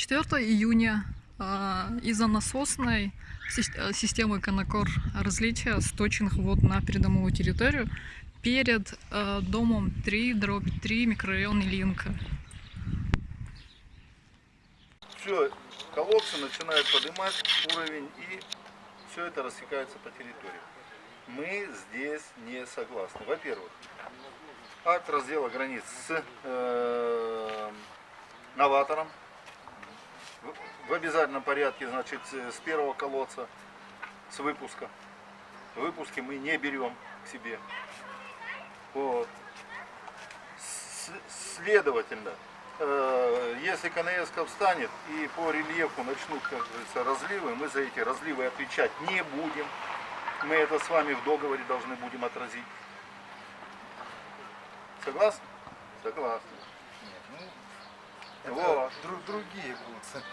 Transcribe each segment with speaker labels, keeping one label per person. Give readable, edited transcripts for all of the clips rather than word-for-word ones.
Speaker 1: 4 июня из-за насосной системы Конокор разлития сточных вод на придомовую территорию перед домом 3/3 микрорайон Ильинка.
Speaker 2: Все, колодцы начинают поднимать уровень, и все это рассекается по территории. Мы здесь не согласны. Во-первых, акт раздела границ с новатором в обязательном порядке, значит, с первого колодца, с выпуска. Выпуски мы не берем к себе. Вот. Следовательно, если КНС встанет и по рельефу начнут, как говорится, разливы, мы за эти разливы отвечать не будем. Мы это с вами в договоре должны будем отразить. Согласны? Согласны.
Speaker 3: Вот. Другие будут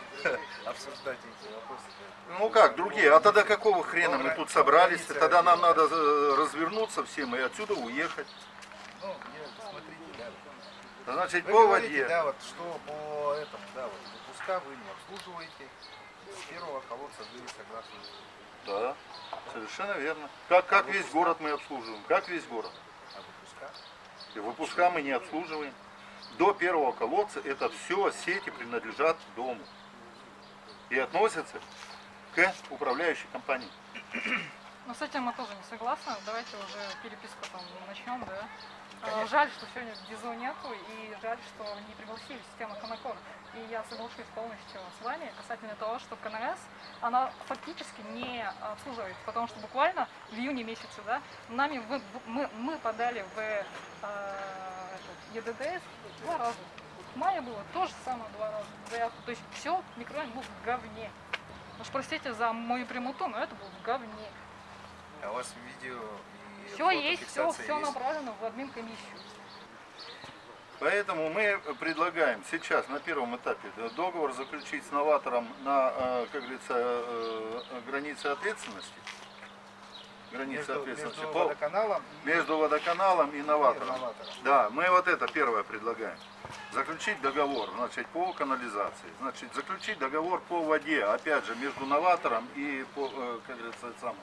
Speaker 3: обсуждать эти вопросы.
Speaker 2: Ну как, другие? А тогда какого хрена мы тут собрались? Тогда нам надо развернуться всем и отсюда уехать.
Speaker 3: Ну, смотрите, да.
Speaker 2: Значит,
Speaker 3: Вы
Speaker 2: по
Speaker 3: говорите,
Speaker 2: воде.
Speaker 3: да, вот что по этому, да, вот выпуска вы не обслуживаете, с первого колодца вы согласны.
Speaker 2: Да, совершенно верно. Как весь город мы обслуживаем? Как весь город?
Speaker 3: А выпуска?
Speaker 2: И выпуска мы не обслуживаем. До первого колодца это все сети принадлежат дому. И относятся к управляющей компании.
Speaker 1: Но с этим мы тоже не согласны. Давайте уже переписку там начнем, да?
Speaker 3: Конечно.
Speaker 1: Жаль, что сегодня ДИЗО нету, и жаль, что не пригласили систему Конокор. И я соглашусь полностью с вами касательно того, что КНС, она фактически не обслуживает, потому что буквально в июне месяце, да, мы подали в ЕДДС 2 раза. В мае было то же самое 2 раза заявку. То есть все, микрорайон был в говне. Уж простите за мою прямоту, но это было в говне.
Speaker 3: А у вас видео и
Speaker 1: Все есть, все
Speaker 3: фотофиксация есть?
Speaker 1: направлено в админ-комиссию.
Speaker 2: Поэтому мы предлагаем сейчас на первом этапе договор заключить с новатором на, как говорится, границе ответственности. Между водоканалом и новатором. Да, мы вот это первое предлагаем. Заключить договор, значит, по канализации. Значит, заключить договор по воде, опять же, между новатором и, по, как говорится, самым.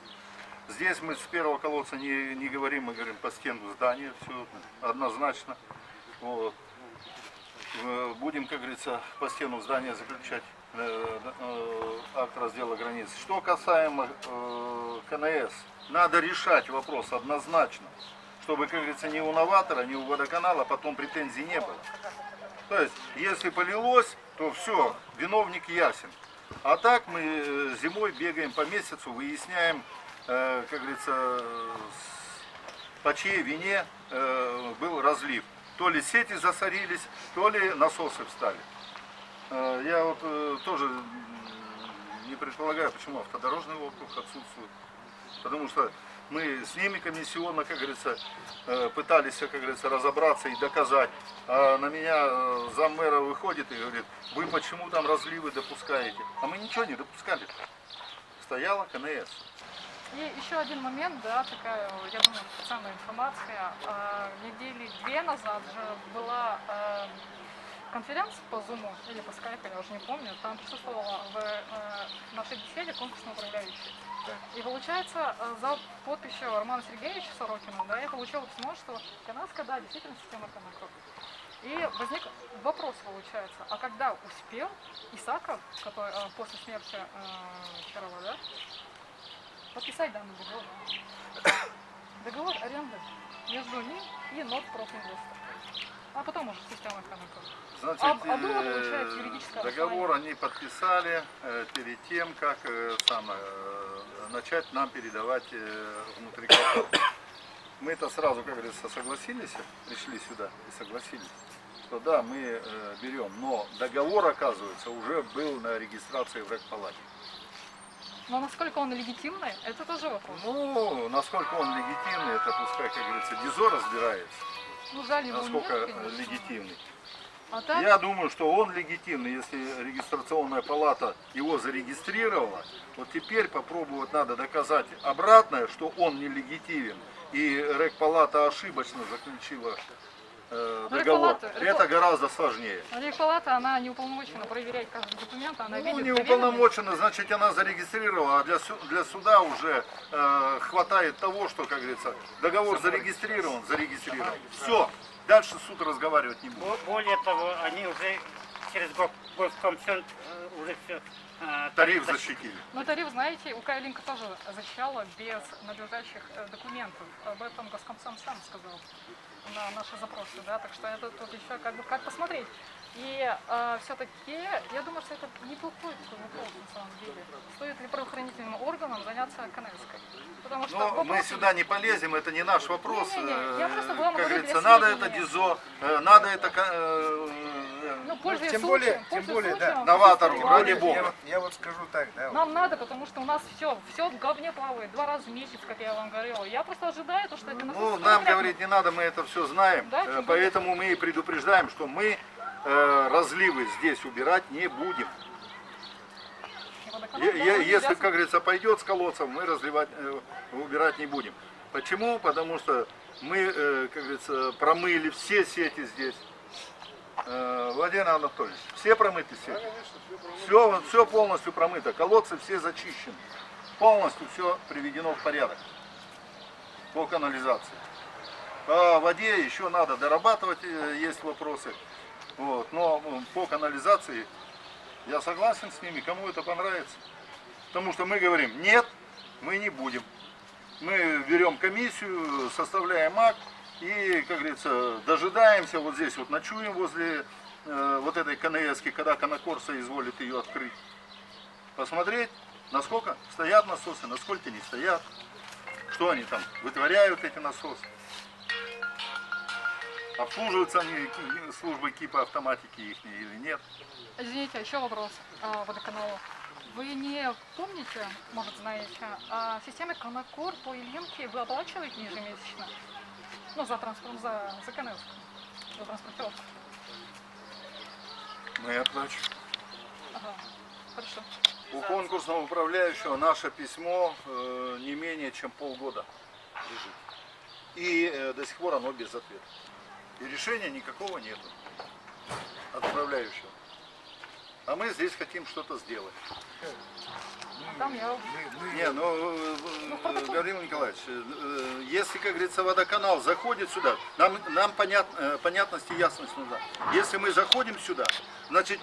Speaker 2: Здесь мы с первого колодца не говорим, мы говорим по стену здания, все однозначно. Вот. Будем, как говорится, по стену здания заключать акт раздела границ. Что касаемо КНС, надо решать вопрос однозначно, чтобы, как говорится, ни у новатора, ни у водоканала потом претензий не было. То есть, если полилось, то все, виновник ясен. А так мы зимой бегаем по месяцу, выясняем, как говорится, по чьей вине был разлив. То ли сети засорились, то ли насосы встали. Я вот тоже не предполагаю, почему автодорожный округ отсутствует. Потому что мы с ними комиссионно, как говорится, пытались, как говорится, разобраться и доказать. А на меня заммэра выходит и говорит: вы почему там разливы допускаете? А мы ничего не допускали. Стояла КНС.
Speaker 1: И еще один момент, да, такая, я думаю, специальная информация. Недели 2 назад же была конференция по Zoom или по скайпу, я уже не помню. Там присутствовала в нашей беседе конкурсный управляющий. И получается, за подписью Романа Сергеевича Сорокина, да, я получила письмо, что канадская, да, действительно система Конокор. И возник вопрос, получается, а когда успел Исаков, который после смерти Чарова, да, подписать данный договор? Договор аренды между ним и Нордпрофинвестом. А потом уже система Конокор.
Speaker 2: Значит,
Speaker 1: было, получается, юридическое
Speaker 2: договор они подписали перед тем, как начать нам передавать внутри квартала. Мы-то сразу, как говорится, согласились, пришли сюда и согласились, что да, мы берем. Но договор, оказывается, уже был на регистрации в рэкпалате.
Speaker 1: Но насколько он легитимный, это тоже вопрос.
Speaker 2: Ну, насколько он легитимный, это пускай, как говорится, ДИЗО разбирается.
Speaker 1: Ну, жаль, его
Speaker 2: Насколько
Speaker 1: нет, конечно.
Speaker 2: легитимный.
Speaker 1: А так,
Speaker 2: Я думаю, что он легитимный, если регистрационная палата его зарегистрировала. Вот теперь попробовать надо доказать обратное, что он нелегитимен. И рэкпалата ошибочно заключила договор.
Speaker 1: Регулятор-
Speaker 2: Это гораздо сложнее.
Speaker 1: Регпалата, она не уполномочена проверять каждый документ, она
Speaker 2: Ну,
Speaker 1: видит
Speaker 2: не
Speaker 1: проверенный.
Speaker 2: уполномочена, значит, она зарегистрировала, а для суда уже хватает того, что, как говорится, договор зарегистрирован. Все, дальше суд разговаривать не будет.
Speaker 4: Более того, они уже через Госкомсюнд уже все
Speaker 2: Тариф защитили.
Speaker 1: Но тариф, знаете, УК-Линка тоже защищала без надлежащих документов. Об этом Госкомсом сам сказал на наши запросы, да, так что это тут еще как посмотреть. И все-таки, я думаю, что это неплохой такой вопрос на самом деле. Стоит ли правоохранительным органам заняться каневской? Потому что
Speaker 2: Но мы
Speaker 1: вопросы-
Speaker 2: сюда не полезем, это не наш вопрос.
Speaker 1: Не-не-не, я просто вам
Speaker 2: Как
Speaker 1: говорю
Speaker 2: говорится,
Speaker 1: для
Speaker 2: надо это
Speaker 1: сведения.
Speaker 2: ДИЗО, надо это
Speaker 1: Ну, пользуясь
Speaker 3: тем
Speaker 1: случаем,
Speaker 3: более, да.
Speaker 2: Новатору,
Speaker 1: пользуясь
Speaker 2: ради
Speaker 1: случаем,
Speaker 2: бога.
Speaker 3: Я вот скажу так, да, вот,
Speaker 1: нам надо, потому что у нас все в говне плавает 2 раза в месяц, как я вам говорила. Я просто ожидаю, то, что это
Speaker 2: Ну,
Speaker 1: насос
Speaker 2: нам
Speaker 1: конкретно.
Speaker 2: говорить не надо, мы это все знаем.
Speaker 1: Да, тем более.
Speaker 2: Поэтому мы и предупреждаем, что мы разливы здесь убирать не будем.
Speaker 1: И водоканал должен
Speaker 2: Если,
Speaker 1: обязан-
Speaker 2: как говорится, пойдет с колодцев, мы разливать, убирать не будем. Почему? Потому что мы, как говорится, промыли все сети здесь. Владимир Анатольевич, все промыты сети? Все полностью промыто, колодцы все зачищены. Полностью все приведено в порядок по канализации. По воде еще надо дорабатывать, есть вопросы. Вот. Но по канализации я согласен с ними, кому это понравится. Потому что мы говорим, нет, мы не будем. Мы берем комиссию, составляем акт и, как говорится, дожидаемся, вот здесь вот ночуем возле вот этой КНСки, когда Конокорса изволит ее открыть. Посмотреть, насколько стоят насосы, насколько не стоят, что они там вытворяют, эти насосы. Обслуживаются они службой КИПа автоматики их или нет.
Speaker 1: Извините, еще вопрос водоканалу. Вы не помните, может знаете, о системе Конокор по Ильинке вы оплачиваете ежемесячно? Ну, за транспорт, за Каневскую, за транспортировку.
Speaker 2: Мы оплачиваем.
Speaker 1: Ага, хорошо.
Speaker 2: У конкурсного управляющего наше письмо не менее чем полгода лежит. И до сих пор оно без ответа. И решения никакого нету от управляющего. А мы здесь хотим что-то сделать.
Speaker 1: Там я...
Speaker 2: Не, Гаврил Николаевич, если, как говорится, водоканал заходит сюда, нам понятность и ясность нужна. Если мы заходим сюда, значит,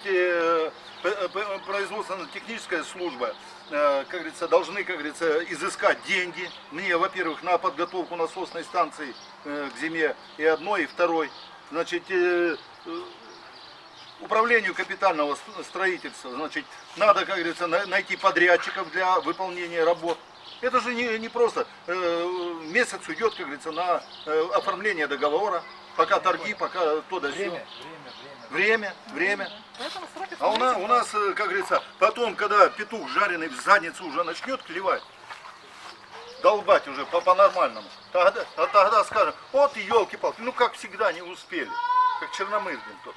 Speaker 2: производственно-техническая служба, как говорится, должны, как говорится, изыскать деньги. Мне, во-первых, на подготовку насосной станции к зиме и одной, и второй. Значит, управлению капитального строительства, значит, надо, как говорится, найти подрядчиков для выполнения работ. Это же не просто месяц уйдет, как говорится, на оформление договора, пока торги, пока то да сё. Время.
Speaker 1: Поэтому сроки
Speaker 2: А у
Speaker 1: смотрите,
Speaker 2: нас, как говорится, потом, когда петух жареный в задницу уже начнет клевать, долбать уже по-нормальному, тогда скажем, вот елки-палки, ну как всегда не успели, как Черномырдин тот.